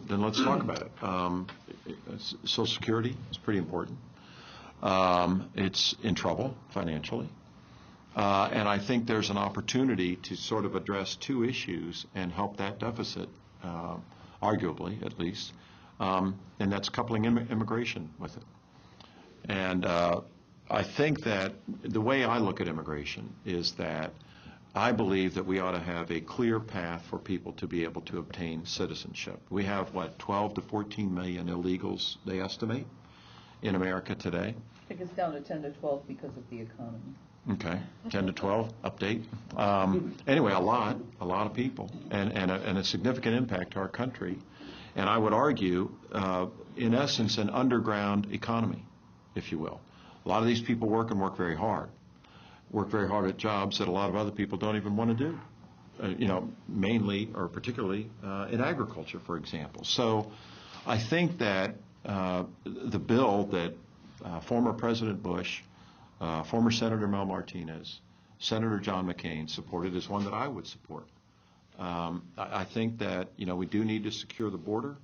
then let's talk about it. Social Security is pretty important. It's in trouble financially. And I think there's an opportunity to sort of address two issues and help that deficit, arguably at least, and that's coupling immigration with it. And I think that the way I look at immigration is that I believe that we ought to have a clear path for people to be able to obtain citizenship. We have, what, 12 to 14 million illegals, they estimate, in America today. I think it's down to 10 to 12 because of the economy. Okay, 10 to 12, update. Anyway, a lot of people, and a significant impact to our country. And I would argue, in essence, an underground economy, if you will. A lot of these people work very hard at jobs that a lot of other people don't even want to do, mainly or particularly in agriculture, for example. So I think that the bill that former President Bush, former Senator Mel Martinez, Senator John McCain supported is one that I would support. I think that, we do need to secure the border,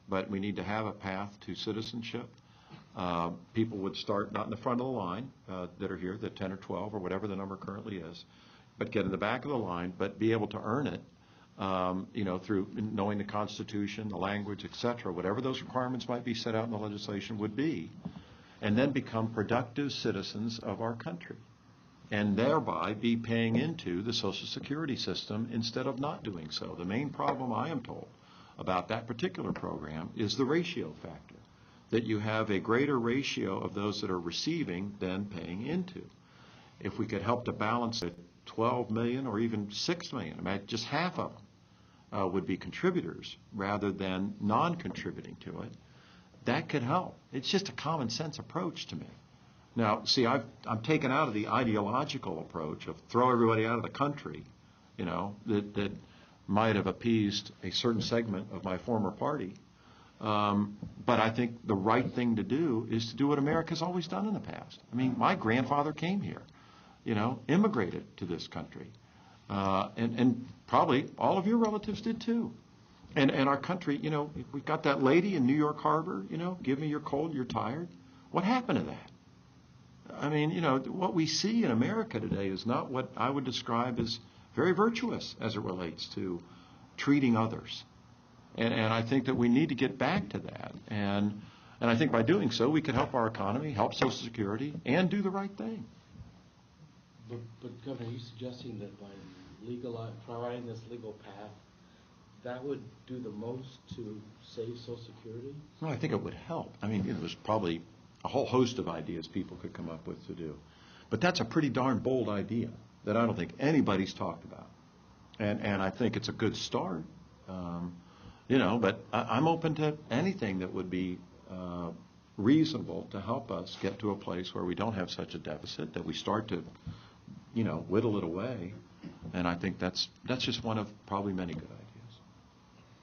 but we need to have a path to citizenship. People would start not in the front of the line that are here, the 10 or 12 or whatever the number currently is, but get in the back of the line, but be able to earn it, through knowing the Constitution, the language, et cetera, whatever those requirements might be set out in the legislation would be, and then become productive citizens of our country, and thereby be paying into the Social Security system instead of not doing so. The main problem, I am told, about that particular program is the ratio factor, that you have a greater ratio of those that are receiving than paying into. If we could help to balance it, 12 million or even 6 million, imagine just half of them would be contributors rather than non-contributing to it, that could help. It's just a common sense approach to me. Now, see, I'm taken out of the ideological approach of throw everybody out of the country, that might have appeased a certain segment of my former party. But I think the right thing to do is to do what America's always done in the past. I mean, my grandfather came here, immigrated to this country. And probably all of your relatives did too. And our country, we've got that lady in New York Harbor, give me your cold, you're tired. What happened to that? I mean, what we see in America today is not what I would describe as very virtuous as it relates to treating others. And I think that we need to get back to that. And I think by doing so, we can help our economy, help Social Security, and do the right thing. But Governor, are you suggesting that by providing this legal path, that would do the most to save Social Security? No, I think it would help. I mean, there's probably a whole host of ideas people could come up with to do. But that's a pretty darn bold idea that I don't think anybody's talked about. And I think it's a good start. But I'm open to anything that would be reasonable to help us get to a place where we don't have such a deficit, that we start to, whittle it away. And I think that's just one of probably many good ideas.